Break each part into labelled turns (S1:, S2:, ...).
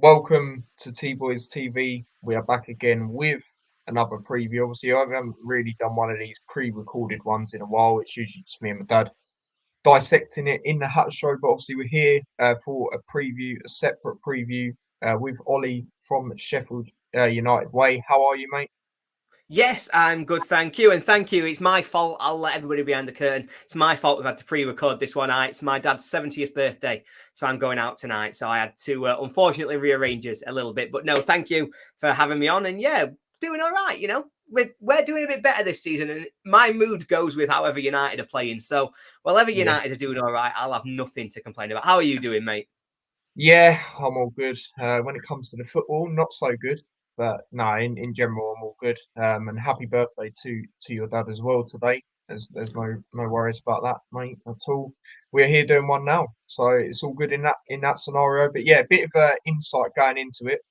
S1: Welcome to T-Boys TV. We are back again with another preview. Obviously, I haven't really done one of these pre-recorded ones in a while. It's usually just me and my dad dissecting it in the Hut Show. But obviously, we're here for a separate preview with Ollie from Sheffield United Way. How are you, mate?
S2: Yes, I'm good, thank you. And thank you. It's my fault. I'll let everybody behind the curtain. It's my fault we've had to pre-record this one. It's my dad's 70th birthday, so I'm going out tonight. So I had to, unfortunately, rearrange it a little bit. But no, thank you for having me on. And yeah, doing all right, We're doing a bit better this season, and my mood goes with however United are playing. So, whatever United are doing all right, I'll have nothing to complain about. How are you doing, mate?
S1: Yeah, I'm all good. When it comes to the football, not so good. But no, in general, I'm all good. And happy birthday to your dad as well today. There's no worries about that, mate, at all. We're here doing one now, so it's all good in that scenario. But yeah, a bit of insight going into it.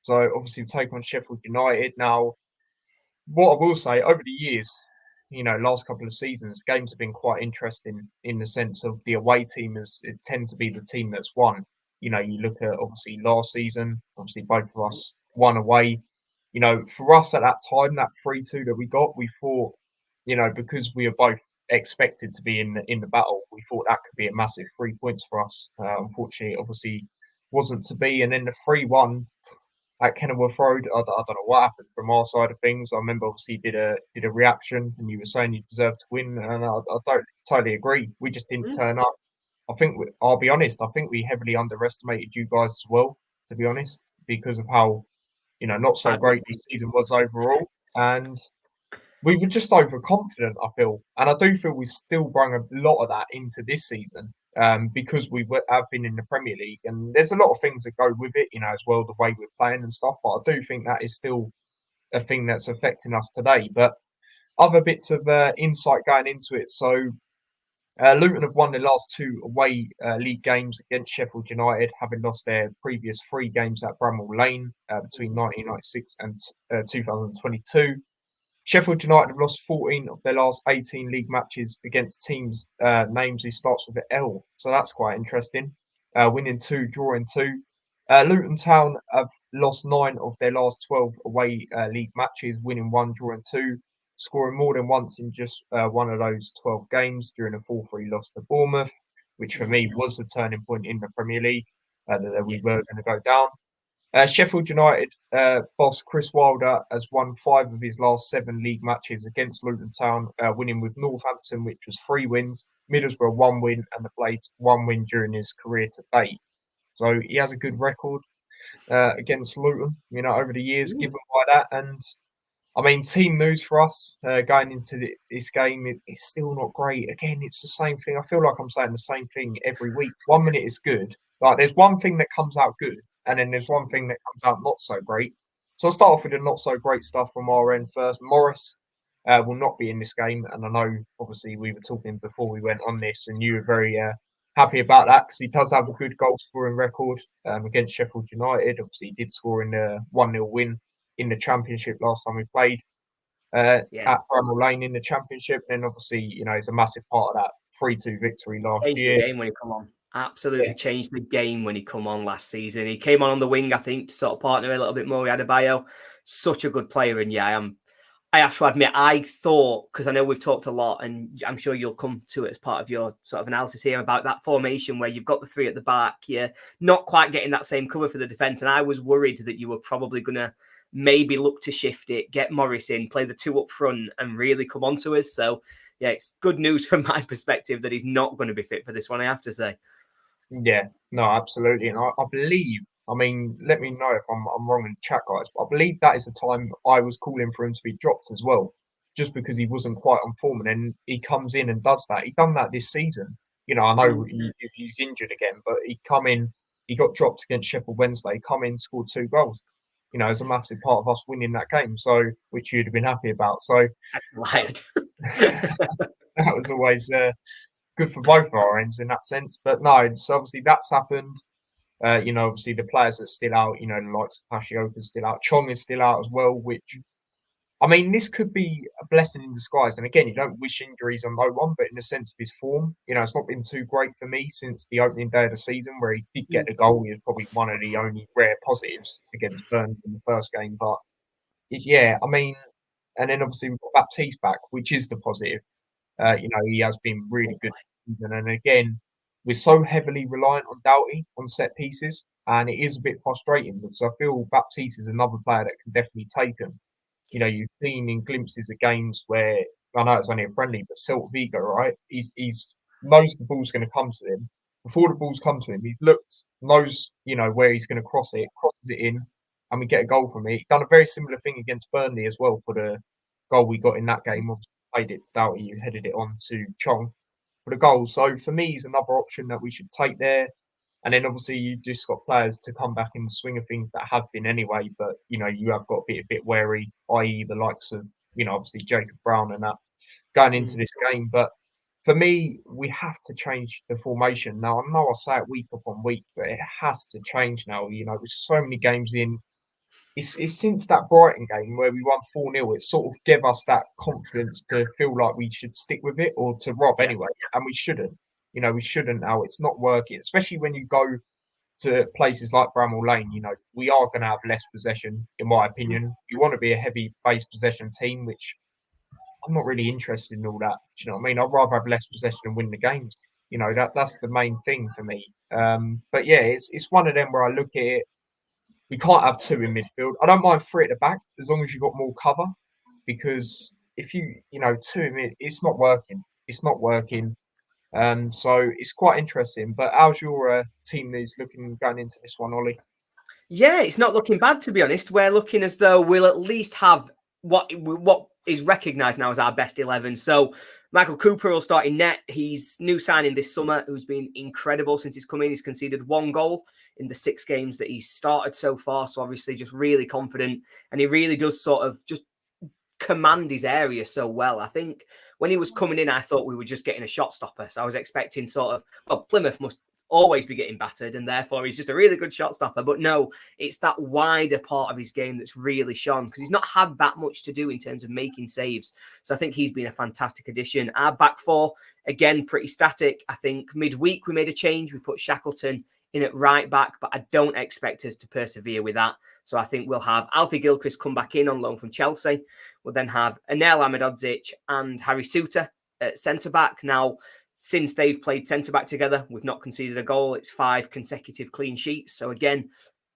S1: So obviously, we take on Sheffield United now. What I will say over the years, last couple of seasons, games have been quite interesting in the sense of the away team is tend to be the team that's won. You look at obviously last season, obviously both of us won away. For us at that time, that 3-2 that we got, we thought, because we were both expected to be in the battle, we thought that could be a massive 3 points for us. Unfortunately, obviously wasn't to be. And then the 3-1 at Kenilworth Road. I don't know what happened from our side of things. I remember obviously did a reaction, and you were saying you deserved to win, and I don't totally agree. We just didn't turn up. I'll be honest. I think we heavily underestimated you guys as well. To be honest, because of how not so great this season was overall, and we were just overconfident, I feel. And I do feel we still bring a lot of that into this season because have been in the Premier League. And there's a lot of things that go with it, as well, the way we're playing and stuff. But I do think that is still a thing that's affecting us today. But other bits of insight going into it. So Luton have won their last two away league games against Sheffield United, having lost their previous three games at Bramall Lane between 1996 and 2022. Sheffield United have lost 14 of their last 18 league matches against teams names who starts with an L. So that's quite interesting. Winning two, drawing two. Luton Town have lost 9 of their last 12 away league matches, winning one, drawing two, scoring more than once in just one of those 12 games during a 4-3 loss to Bournemouth, which for me was the turning point in the Premier League that we were going to go down. Sheffield United boss Chris Wilder has won 5 of his last 7 league matches against Luton Town, winning with Northampton, which was 3 wins, Middlesbrough 1 win, and the Blades 1 win during his career to date. So he has a good record against Luton, over the years, given by that. And I mean, team news for us going into this game, it's still not great. Again, it's the same thing. I feel like I'm saying the same thing every week. 1 minute is good. Like there's one thing that comes out good, and then there's one thing that comes out not so great. So I'll start off with the not so great stuff from our end first. Morris will not be in this game, and I know obviously we were talking before we went on this, and you were very happy about that because he does have a good goal scoring record against Sheffield United. Obviously, he did score in the 1-0 win in the Championship last time we played at Bramall Lane in the Championship. And obviously, it's a massive part of that 3-2 victory last
S2: Changed
S1: year.
S2: the game when he come on. Absolutely changed the game when he come on last season. He came on the wing, I think, to sort of partner a little bit more with Adebayo. Such a good player. And I have to admit, I thought, because I know we've talked a lot, and I'm sure you'll come to it as part of your sort of analysis here about that formation where you've got the 3 at the back, you're not quite getting that same cover for the defence. And I was worried that you were probably going to maybe look to shift it, get Morris in, play the 2 up front, and really come on to us. So, yeah, it's good news from my perspective that he's not going to be fit for this one, I have to say.
S1: Yeah, no, absolutely. And I believe, I mean, let me know if I'm wrong in the chat, guys, but I believe that is the time I was calling for him to be dropped as well, just because he wasn't quite on form. And then he comes in and does that. He done that this season. I know he's injured again, but he come in, he got dropped against Sheffield Wednesday, come in, scored 2 goals. It's a massive part of us winning that game, so which you'd have been happy about. So
S2: Lied.
S1: that was always good for both of our ends in that sense. But no, so obviously that's happened. Obviously the players are still out. The likes of Pashioka's still out. Chong is still out as well, which I mean, this could be a blessing in disguise. And again, you don't wish injuries on no one, but in the sense of his form, it's not been too great for me since the opening day of the season where he did get the goal. He was probably one of the only rare positives against Burnley in the first game. But yeah, I mean, and then obviously we've got Baptiste back, which is the positive. He has been really good this season. And again, we're so heavily reliant on Doughty on set pieces, and it is a bit frustrating because I feel Baptiste is another player that can definitely take them. You've seen in glimpses of games where I know it's only a friendly, but Celta Vigo, right? He's knows the ball's going to come to him. Before the ball's come to him, he's looked, knows, where he's going to cross it, crosses it in, and we get a goal from it. He's done a very similar thing against Burnley as well for the goal we got in that game. Obviously, played it to Doughty, you headed it on to Chong for the goal. So for me, he's another option that we should take there. And then obviously you just got players to come back in the swing of things that have been anyway, but you have got to be a bit wary, i.e. the likes of, obviously Jacob Brown and that going into this game. But for me, we have to change the formation. Now I know I say it week upon week, but it has to change now. With so many games in. It's since that Brighton game where we won 4-0, it sort of gave us that confidence to feel like we should stick with it, or to Rob anyway, and we shouldn't. We shouldn't now. It's not working, especially when you go to places like Bramall Lane. We are going to have less possession, in my opinion. You want to be a heavy base possession team, which I'm not really interested in all that. Do you know what I mean? I'd rather have less possession and win the games. That's the main thing for me. But yeah, it's one of them where I look at it. We can't have two in midfield. I don't mind three at the back as long as you've got more cover, because if two in mid, it's not working. It's not working. So it's quite interesting. But how's your team news looking going into this one, Ollie?
S2: Yeah, it's not looking bad, to be honest. We're looking as though we'll at least have what is recognised now as our best 11. So Michael Cooper will start in net. He's new signing this summer, who's been incredible since he's come in. He's conceded 1 goal in the 6 games that he's started so far. So obviously just really confident. And he really does sort of just command his area so well. I think when he was coming in, I thought we were just getting a shot stopper. So I was expecting Plymouth must always be getting battered, and therefore he's just a really good shot stopper. But no, it's that wider part of his game that's really shone, because he's not had that much to do in terms of making saves. So I think he's been a fantastic addition. Our back four, again, pretty static. I think midweek we made a change. We put Shackleton in at right back, but I don't expect us to persevere with that. So I think we'll have Alfie Gilchrist come back in on loan from Chelsea. We'll then have Anel Ahmedodzic and Harry Souttar at centre-back. Now, since they've played centre-back together, we've not conceded a goal. It's 5 consecutive clean sheets. So again,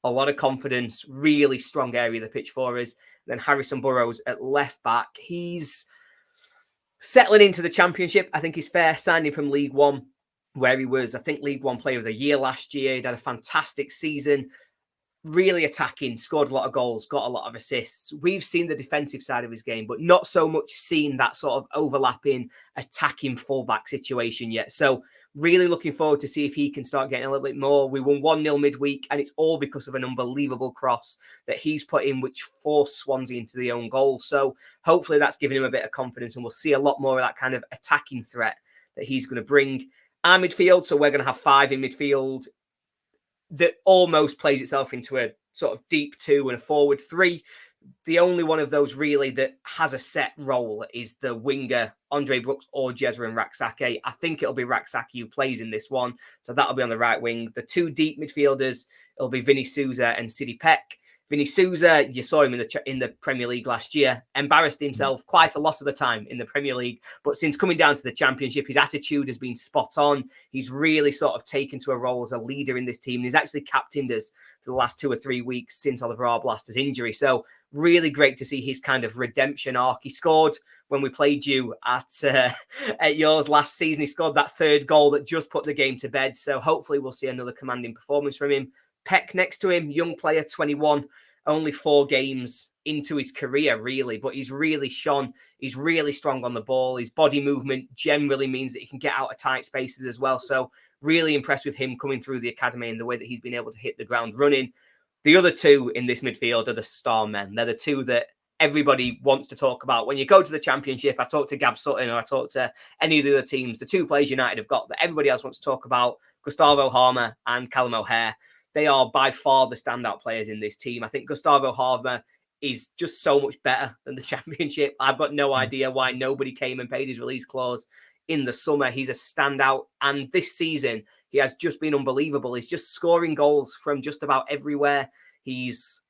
S2: a lot of confidence, really strong area of the pitch for us. Then Harrison Burrows at left-back. He's settling into the Championship. I think he's fair, signing from League One, where he was, I think, League One Player of the Year last year. He'd had a fantastic season. Really attacking, scored a lot of goals, got a lot of assists. We've seen the defensive side of his game, but not so much seen that sort of overlapping, attacking fullback situation yet. So really looking forward to see if he can start getting a little bit more. We won 1-0 midweek, and it's all because of an unbelievable cross that he's put in, which forced Swansea into the own goal. So hopefully that's giving him a bit of confidence, and we'll see a lot more of that kind of attacking threat that he's going to bring. Our midfield, so we're going to have 5 in midfield. That almost plays itself into a sort of deep 2 and a forward 3. The only one of those really that has a set role is the winger, Andre Brooks or Jezrin Raksake. I think it'll be Raksake who plays in this one. So that'll be on the right wing. The 2 deep midfielders, it'll be Vinny Souza and Sidi Peck. Vinny Souza, you saw him in the Premier League last year, embarrassed himself quite a lot of the time in the Premier League. But since coming down to the Championship, his attitude has been spot on. He's really sort of taken to a role as a leader in this team. And he's actually captained us for the last 2 or 3 weeks since Oliver Arblaster's injury. So really great to see his kind of redemption arc. He scored when we played you at yours last season. He scored that 3rd goal that just put the game to bed. So hopefully we'll see another commanding performance from him. Peck next to him, young player, 21, only 4 games into his career, really, but he's really shone. He's really strong on the ball. His body movement generally means that he can get out of tight spaces as well. So really impressed with him coming through the academy and the way that he's been able to hit the ground running. The other 2 in this midfield are the star men. They're the 2 that everybody wants to talk about. When you go to the Championship, I talk to Gab Sutton or I talk to any of the other teams, the 2 players United have got that everybody else wants to talk about, Gustavo Harmer and Callum O'Hare. They are by far the standout players in this team. I think Gustavo Harmer is just so much better than the Championship. I've got no idea why nobody came and paid his release clause in the summer. He's a standout. And this season, he has just been unbelievable. He's just scoring goals from just about everywhere. He's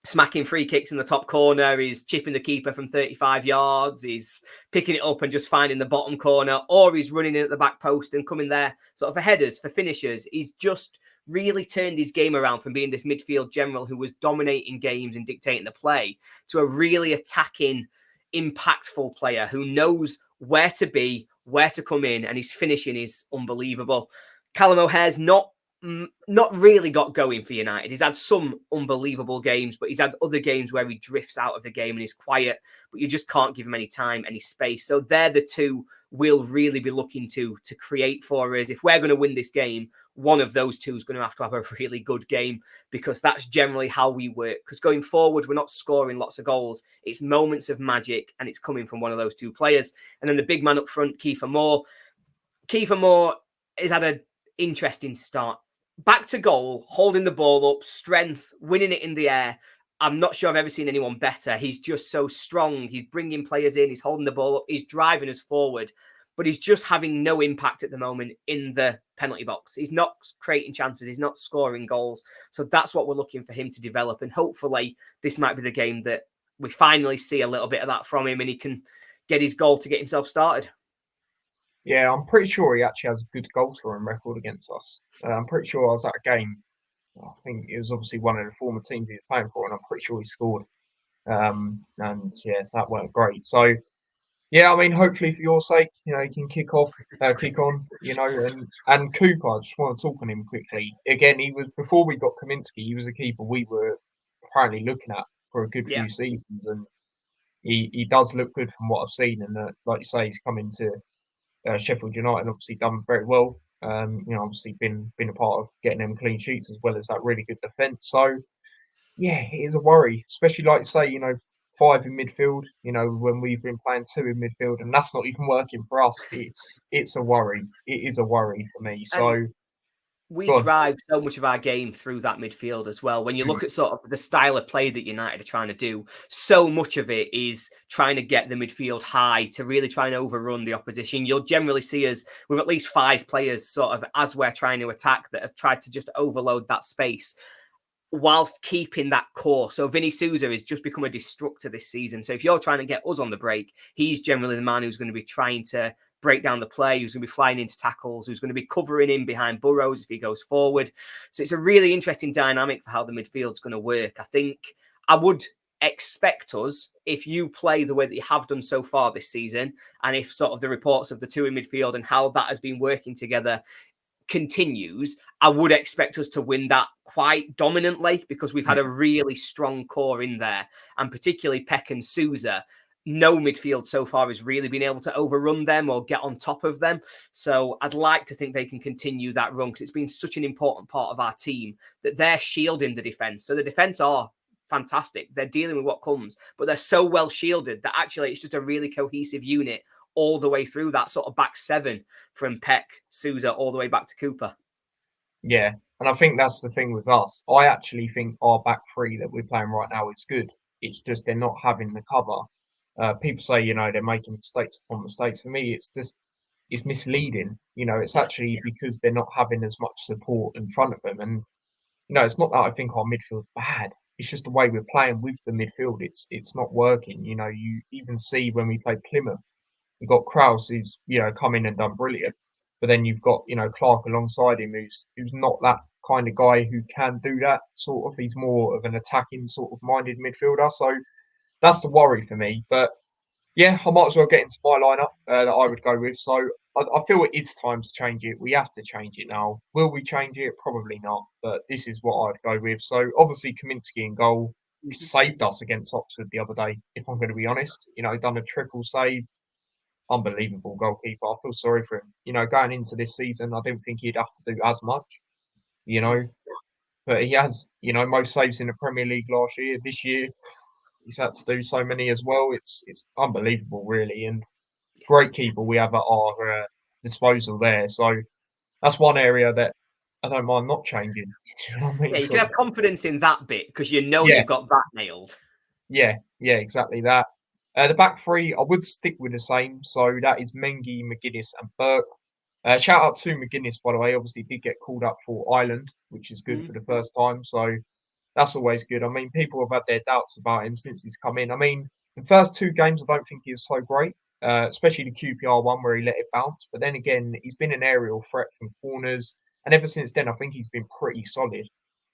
S2: smacking free kicks in the top corner. He's chipping the keeper from 35 yards. He's picking it up and just finding the bottom corner, or he's running in at the back post and coming there sort of for headers, for finishers. He's just really turned his game around from being this midfield general who was dominating games and dictating the play to a really attacking, impactful player who knows where to be, where to come in, and his finishing is unbelievable. Callum O'Hare's not really got going for United. He's had some unbelievable games, but he's had other games where he drifts out of the game and he's quiet, but you just can't give him any time, any space. So they're the two we'll really be looking to create for us. If we're going to win this game, one of those two is going to have a really good game, because that's generally how we work. Because going forward, we're not scoring lots of goals. It's moments of magic, and it's coming from one of those two players. And then the big man up front, Kiefer Moore. Kiefer Moore has had an interesting start. Back to goal, holding the ball up, strength, winning it in the air. I'm not sure I've ever seen anyone better. He's just so strong. He's bringing players in. He's holding the ball up. He's driving us forward. But he's just having no impact at the moment in the penalty box. He's not creating chances. He's not scoring goals. So that's what we're looking for him to develop. And hopefully this might be the game that we finally see a little bit of that from him and he can get his goal to get himself started.
S1: Yeah, I'm pretty sure he actually has a good goal scoring record against us. I'm pretty sure I was at a game. I think it was obviously one of the former teams he was playing for, and I'm pretty sure he scored. And yeah, that weren't great. So yeah, I mean, hopefully for your sake, he can kick on, and Cooper. I just want to talk on him quickly. Again, he was before we got Kaminsky. He was a keeper we were apparently looking at for a good few seasons, and he does look good from what I've seen. And like you say, he's coming to Sheffield United, obviously done very well. Obviously been a part of getting them clean sheets as well as that really good defence. So yeah, it is a worry, especially like you say, 5 in midfield. When we've been playing 2 in midfield, and that's not even working for us. It's a worry. It is a worry for me. So
S2: we drive so much of our game through that midfield as well. When you look at sort of the style of play that United are trying to do, so much of it is trying to get the midfield high to really try and overrun the opposition. You'll generally see us with at least 5 players sort of as we're trying to attack that have tried to just overload that space whilst keeping that core. So Vinny Souza has just become a destructor this season. So if you're trying to get us on the break, he's generally the man who's going to be trying to break down the play, who's going to be flying into tackles, who's going to be covering in behind Burrows if he goes forward. So it's a really interesting dynamic for how the midfield's going to work. I think I would expect us, if you play the way that you have done so far this season, and if sort of the reports of the 2 in midfield and how that has been working together continues, I would expect us to win that quite dominantly, because we've had a really strong core in there, and particularly Peck and Souza. No midfield so far has really been able to overrun them or get on top of them. So I'd like to think they can continue that run, because it's been such an important part of our team that they're shielding the defence. So the defence are fantastic. They're dealing with what comes, but they're so well shielded that actually it's just a really cohesive unit all the way through that sort of back 7 from Peck, Souza, all the way back to Cooper.
S1: Yeah, and I think that's the thing with us. I actually think our back 3 that we're playing right now is good. It's just they're not having the cover. People say, they're making mistakes upon mistakes. For me, it's misleading. It's actually because they're not having as much support in front of them. And, it's not that I think our midfield's bad. It's just the way we're playing with the midfield. It's not working. You even see when we played Plymouth, you've got Kraus who's, come in and done brilliant. But then you've got, Clark alongside him who's not that kind of guy who can do that sort of. He's more of an attacking sort of minded midfielder. So that's the worry for me. But yeah, I might as well get into my lineup that I would go with. So I feel it is time to change it. We have to change it now. Will we change it? Probably not. But this is what I'd go with. So obviously Kaminsky in goal saved us against Oxford the other day, if I'm going to be honest. Done a triple save. Unbelievable goalkeeper. I feel sorry for him. Going into this season, I didn't think he'd have to do as much, but he has, most saves in the Premier League last year. This year, he's had to do so many as well. It's unbelievable, really, and great keeper we have at our disposal there. So that's one area that I don't mind not changing. Do you know what I mean?
S2: Yeah, you can have confidence in that bit because you've got that nailed.
S1: Yeah, yeah, exactly that. The back three, I would stick with the same. So that is Mengi, McGuinness, and Burke. Shout out to McGuinness, by the way. Obviously, did get called up for Ireland, which is good for the first time. So that's always good. I mean, people have had their doubts about him since he's come in. I mean, the first two games, I don't think he was so great, especially the QPR one where he let it bounce. But then again, he's been an aerial threat from corners. And ever since then, I think he's been pretty solid.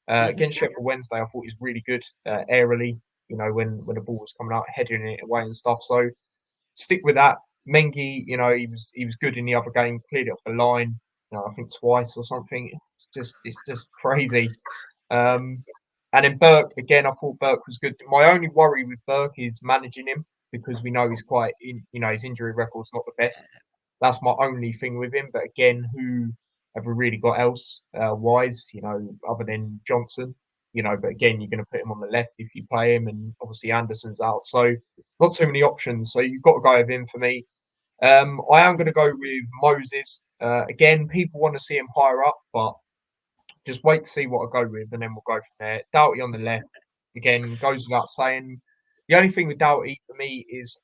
S2: Mm-hmm.
S1: Against Sheffield Wednesday, I thought he was really good aerially, when the ball was coming out, heading it away and stuff. So stick with that. Mengi, he was good in the other game, cleared it off the line, I think twice or something. It's just crazy. Um, and then Burke again, I thought Burke was good. My only worry with Burke is managing him because we know he's quite in, his injury record's not the best. That's my only thing with him. But again, who have we really got else wise, other than Johnson? But again, you're going to put him on the left if you play him, and obviously Anderson's out, so not too many options. So you've got to go with him for me. I am going to go with Moses. Again, people want to see him higher up, but just wait to see what I go with, and then we'll go from there. Doughty on the left, again, goes without saying. The only thing with Doughty for me is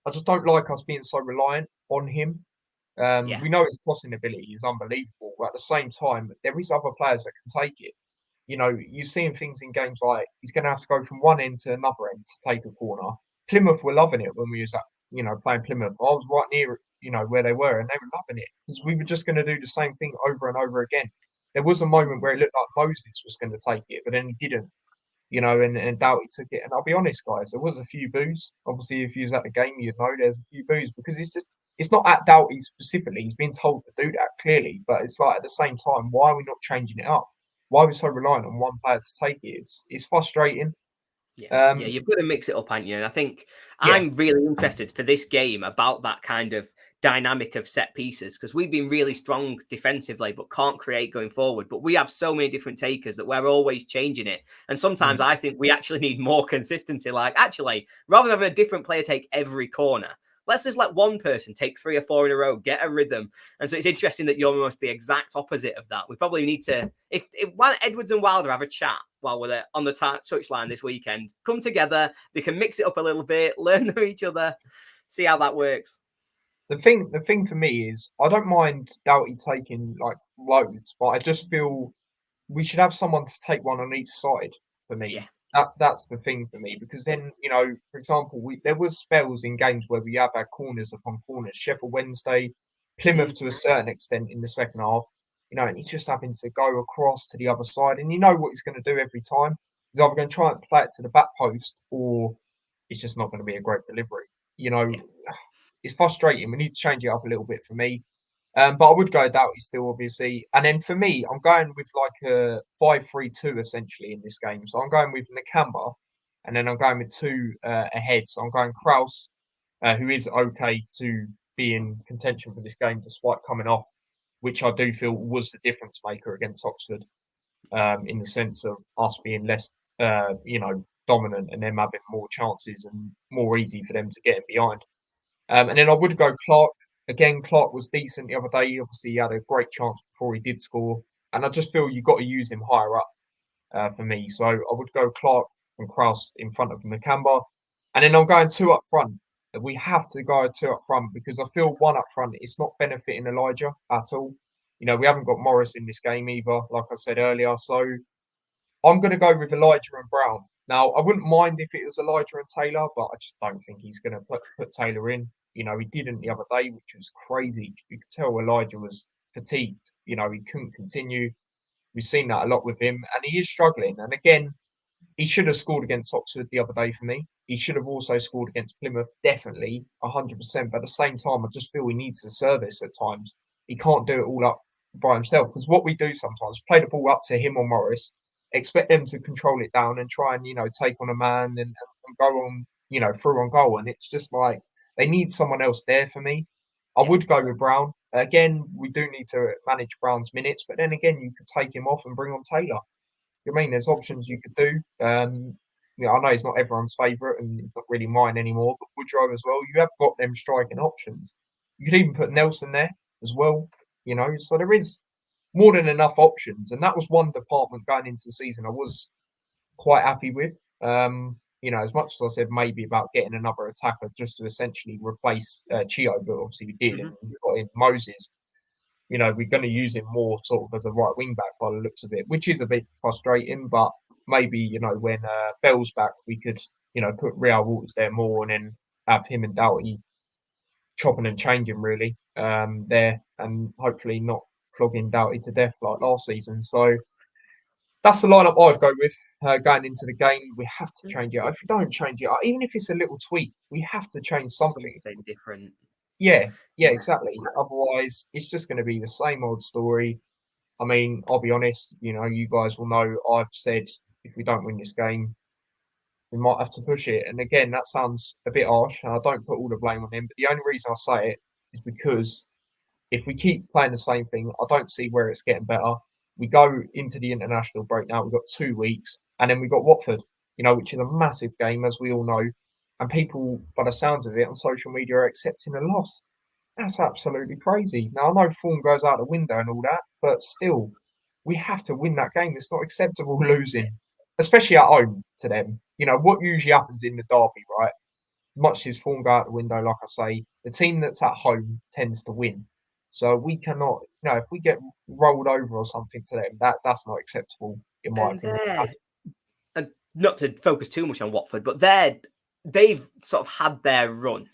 S1: I just don't like us being so reliant on him.
S2: Yeah.
S1: We know his crossing ability is unbelievable, but at the same time, there is other players that can take it. You're seeing things in games like he's going to have to go from one end to another end to take a corner. Plymouth were loving it when we was playing Plymouth. I was right near where they were, and they were loving it because we were just going to do the same thing over and over again. There was a moment where it looked like Moses was going to take it, but then he didn't. And Doughty took it. And I'll be honest, guys, there was a few boos. Obviously, if you was at the game, you'd know there's a few boos because it's not at Doughty specifically. He's been told to do that clearly, but it's like at the same time, why are we not changing it up? Why are we so reliant on one player to take it? It's frustrating.
S2: Yeah, you've got to mix it up, haven't you? And I think
S1: Yeah,
S2: I'm really interested for this game about that kind of dynamic of set pieces because we've been really strong defensively, but can't create going forward. But we have so many different takers that we're always changing it. And sometimes
S1: mm,
S2: I think we actually need more consistency. Like, actually, rather than having a different player take every corner, let's just let one person take 3 or 4 in a row, get a rhythm. And so it's interesting that you're almost the exact opposite of that. We probably need to, if Edwards and Wilder have a chat while we're there on the touchline this weekend, come together, they can mix it up a little bit, learn from each other, see how that works.
S1: the thing for me is I don't mind Doughty taking like loads, but I just feel we should have someone to take one on each side for
S2: Yeah.
S1: me. That's the thing for me because then for example, there was spells in games where we have had corners upon corners. Sheffield Wednesday, Plymouth to a certain extent in the second half, and he's just having to go across to the other side, and you know what he's going to do every time. He's either going to try and play it to the back post, or it's just not going to be a great delivery. You know,
S2: Yeah.
S1: it's frustrating. We need to change it up a little bit for me. But I would go Doughty still, obviously. And then for me, I'm going with like a 5-3-2 essentially in this game. So I'm going with Nakamba, and then I'm going with two ahead. So I'm going Kraus, who is okay to be in contention for this game despite coming off, which I do feel was the difference maker against Oxford, in the sense of us being less, dominant and them having more chances and more easy for them to get in behind. And then I would go Clark. Again, Clark was decent the other day. Obviously, he had a great chance before he did score. And I just feel you've got to use him higher up for me. So I would go Clark and Kraus in front of Nakamba. And then I'm going two up front. We have to go two up front because I feel one up front, it's not benefiting Elijah at all. We haven't got Morris in this game either, like I said earlier. So I'm going to go with Elijah and Brown. Now, I wouldn't mind if it was Elijah and Taylor, but I just don't think he's going to put Taylor in. He didn't the other day, which was crazy. You could tell Elijah was fatigued. He couldn't continue. We've seen that a lot with him, and he is struggling. And again, he should have scored against Oxford the other day for me. He should have also scored against Plymouth, definitely, 100%. But at the same time, I just feel he needs a service at times. He can't do it all up by himself because what we do sometimes, play the ball up to him or Morris, expect them to control it down and try and, take on a man and go on, through on goal. And it's just like they need someone else there for me. I
S2: Yeah.
S1: would go with Brown. Again, we do need to manage Brown's minutes, but then again, you could take him off and bring on Taylor. I mean, there's options you could do. I know he's not everyone's favourite and it's not really mine anymore, but Woodrow as well. You have got them striking options. You could even put Nelson there as well, So there is more than enough options, and that was one department going into the season I was quite happy with. as much as I said maybe about getting another attacker just to essentially replace Chio, but obviously we did, and
S2: Mhm.
S1: we got in Moses. We're going to use him more sort of as a right wing back by the looks of it, which is a bit frustrating. But maybe when Bell's back, we could put Real Waters there more, and then have him and Doughty chopping and changing really there, and hopefully not flogging Doughty to death like last season. So that's the lineup I'd go with going into the game. We have to change it. If we don't change it, even if it's a little tweak, we have to change something.
S2: Something different.
S1: Yeah, yeah,
S2: Yeah.
S1: exactly. Otherwise, it's just going to be the same old story. I mean, I'll be honest, you guys will know I've said if we don't win this game, we might have to push it. And again, that sounds a bit harsh, and I don't put all the blame on him. But the only reason I say it is because if we keep playing the same thing, I don't see where it's getting better. We go into the international break now, we've got 2 weeks, and then we've got Watford, which is a massive game, as we all know. And people, by the sounds of it, on social media are accepting a loss. That's absolutely crazy. Now, I know form goes out the window and all that, but still, we have to win that game. It's not acceptable losing, especially at home to them. What usually happens in the derby, right? Much as form go out the window, like I say, the team that's at home tends to win. So we cannot, if we get rolled over or something to them, that's not acceptable, in my
S2: And
S1: opinion.
S2: and not to focus too much on Watford, but they've sort of had their run.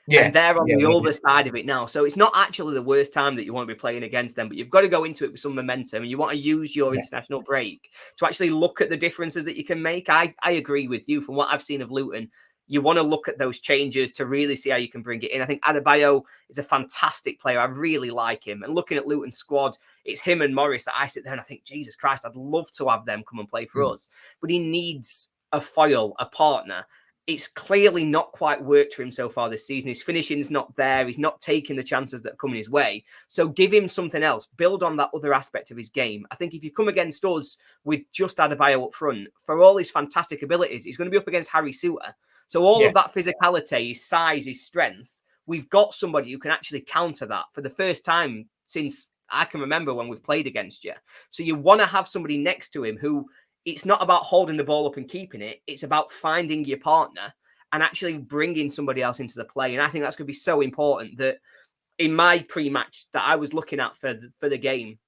S1: Yeah,
S2: And they're on
S1: yeah,
S2: the
S1: we
S2: other
S1: did.
S2: side of it now. So it's not actually the worst time that you want to be playing against them, but you've got to go into it with some momentum and you want to use your
S1: Yeah,
S2: international break to actually look at the differences that you can make. I agree with you. From what I've seen of Luton, you want to look at those changes to really see how you can bring it in. I think Adebayo is a fantastic player. I really like him. And looking at Luton's squad, it's him and Morris that I sit there and I think, Jesus Christ, I'd love to have them come and play for us. But he needs a foil, a partner. It's clearly not quite worked for him so far this season. His finishing's not there. He's not taking the chances that are coming his way. So give him something else. Build on that other aspect of his game. I think if you come against us with just Adebayo up front, for all his fantastic abilities, he's going to be up against Harry Suter. So all
S1: yeah,
S2: of that physicality, his size, his strength, we've got somebody who can actually counter that for the first time since I can remember when we've played against you. So you want to have somebody next to him who it's not about holding the ball up and keeping it. It's about finding your partner and actually bringing somebody else into the play. And I think that's going to be so important that in my pre-match that I was looking at for the game,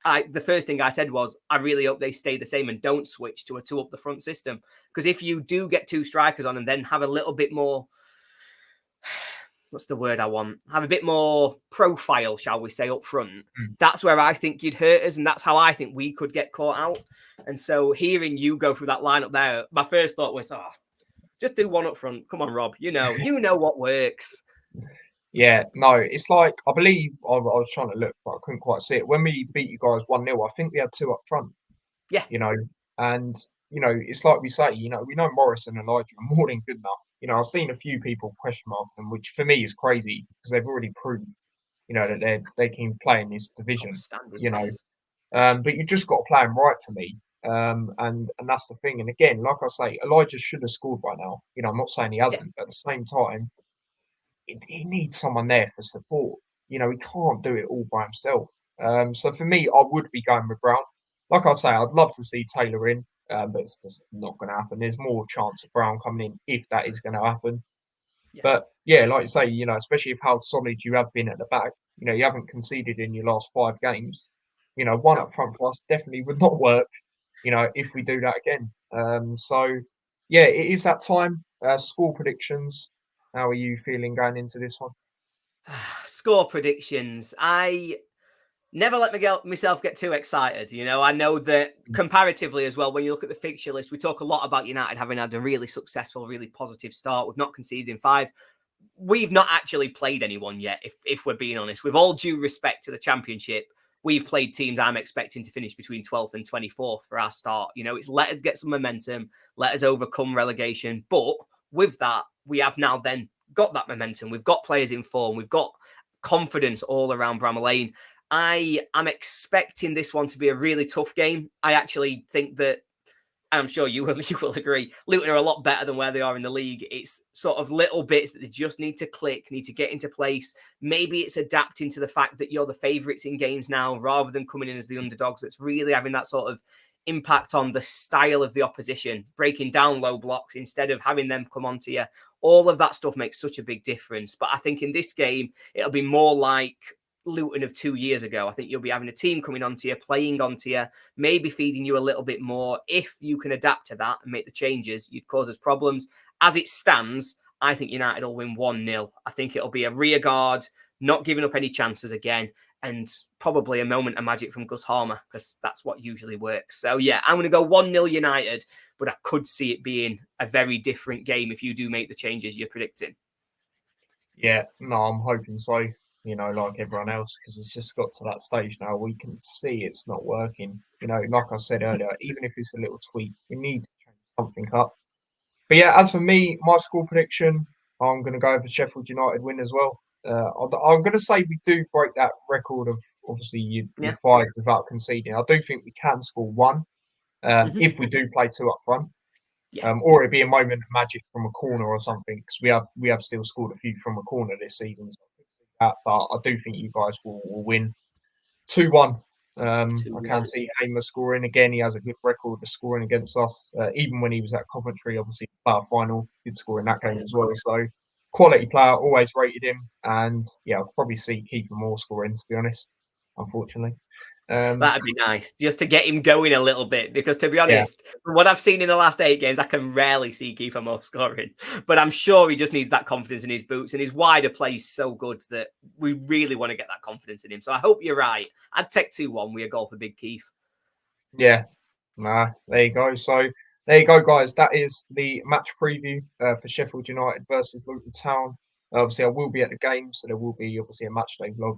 S2: the first thing I said was, I really hope they stay the same and don't switch to a two up the front system. Because if you do get two strikers on and then have a little bit more, what's the word I want? Have a bit more profile, shall we say, up front.
S1: mm,
S2: That's where I think you'd hurt us, and that's how I think we could get caught out. And so hearing you go through that lineup there, my first thought was, just do one up front. Come on, Rob. You know what works.
S1: yeah. No, it's like I believe I was trying to look, but I couldn't quite see it. When we beat you guys 1-0, I think we had two up front.
S2: Yeah,
S1: you know, and it's like we say, we know Morris and Elijah are more than good enough. I've seen a few people question mark them, which for me is crazy because they've already proved, that they can play in this division.
S2: outstanding
S1: You know,
S2: players.
S1: but you just got to play them right for me. And that's the thing. And again, like I say, Elijah should have scored by now. I'm not saying he
S2: Yeah,
S1: hasn't, but at the same time, he needs someone there for support. He can't do it all by himself. So for me, I would be going with Brown. Like I say, I'd love to see Taylor in, but it's just not going to happen. There's more chance of Brown coming in if that is going to happen.
S2: yeah,
S1: But yeah, like you say, especially if how solid you have been at the back, you haven't conceded in your last 5 games. One
S2: no.
S1: up front for us definitely would not work, if we do that again. So yeah, it is that time. Score predictions. How are you feeling going into this one?
S2: Score predictions. I never let myself get too excited. I know that comparatively as well, when you look at the fixture list, we talk a lot about United having had a really successful, really positive start. We've not conceded in 5. We've not actually played anyone yet, if we're being honest. With all due respect to the Championship, we've played teams I'm expecting to finish between 12th and 24th for our start. It's let us get some momentum, let us overcome relegation. But with that, we have now then got that momentum. We've got players in form. We've got confidence all around Bramall Lane. I am expecting this one to be a really tough game. I actually think that, and I'm sure you will agree, Luton are a lot better than where they are in the league. It's sort of little bits that they just need to click, need to get into place. Maybe it's adapting to the fact that you're the favourites in games now rather than coming in as the underdogs. That's really having that sort of impact on the style of the opposition, breaking down low blocks instead of having them come onto you. All of that stuff makes such a big difference. But I think in this game, it'll be more like Luton of 2 years ago. I think you'll be having a team coming onto you, playing onto you, maybe feeding you a little bit more. If you can adapt to that and make the changes, you'd cause us problems. As it stands, I think United will win 1-0. I think it'll be a rear guard, not giving up any chances again, and probably a moment of magic from Gus Harmer, because that's what usually works. So, yeah, I'm going to go 1-0 United, but I could see it being a very different game if you do make the changes you're predicting.
S1: Yeah, no, I'm hoping so, like everyone else, because it's just got to that stage now. We can see it's not working. Like I said earlier, even if it's a little tweak, we need to change something up. But yeah, as for me, my score prediction, I'm going to go for Sheffield United win as well. I'm going to say we do break that record of obviously you 5 without conceding. I do think we can score 1 if we do play 2 up front. Or it'd be a moment of magic from a corner or something, because we have still scored a few from a corner this season. But I do think you guys will win 2-1. I can see Hamer scoring again. He has a good record of scoring against us. Even when he was at Coventry, obviously, player final, did score in that game as well. So, quality player, always rated him. And yeah, I'll probably see Kiefer Moore scoring, to be honest, unfortunately.
S2: That'd be nice, just to get him going a little bit, because to be honest, from what I've seen in the last 8 games, I can rarely see Kiefer Moore scoring. But I'm sure he just needs that confidence in his boots, and his wider play is so good that we really want to get that confidence in him. So I hope you're right. I'd take 2-1 with a goal for Big Keith.
S1: Yeah, there you go. So there you go, guys. That is the match preview for Sheffield United versus Luton Town. Obviously, I will be at the game, so there will be obviously a match day vlog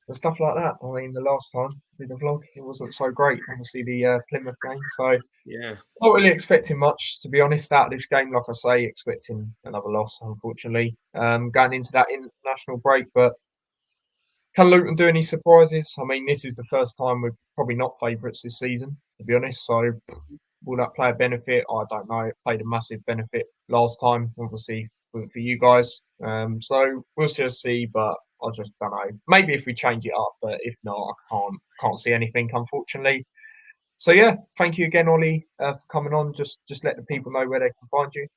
S1: and stuff like that. I mean, the last time I did a vlog, it wasn't so great. Obviously, the Plymouth game. So
S2: yeah,
S1: not really expecting much, to be honest, out of this game. Like I say, expecting another loss, unfortunately, going into that international break. But can Luton do any surprises? I mean, this is the first time we're probably not favourites this season, to be honest. So will that play a benefit? I don't know. It played a massive benefit last time, obviously, for you guys. So we'll just see, but I just don't know. Maybe if we change it up, but if not, I can't see anything, unfortunately. So yeah, thank you again, Ollie, for coming on. Just let the people know where they can find you.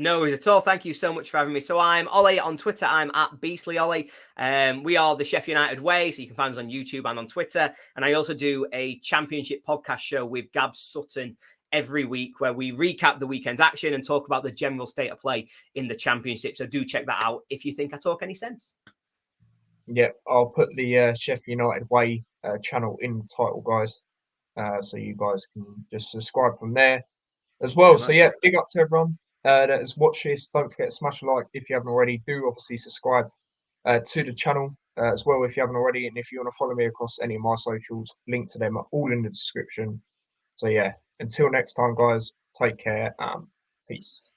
S2: No worries at all. Thank you so much for having me. So I'm Ollie on Twitter. I'm at Beastly Ollie. We are the Sheffield United Way, so you can find us on YouTube and on Twitter. And I also do a championship podcast show with Gab Sutton every week, where we recap the weekend's action and talk about the general state of play in the championship. So do check that out if you think I talk any sense.
S1: Yeah, I'll put the Sheffield United Way channel in the title, guys. So you guys can just subscribe from there as well. So yeah, big up to everyone that has watched this. Don't forget to smash a like if you haven't already. Do obviously subscribe to the channel as well if you haven't already. And if you want to follow me across any of my socials, link to them are all in the description. So yeah, until next time, guys, take care. Peace.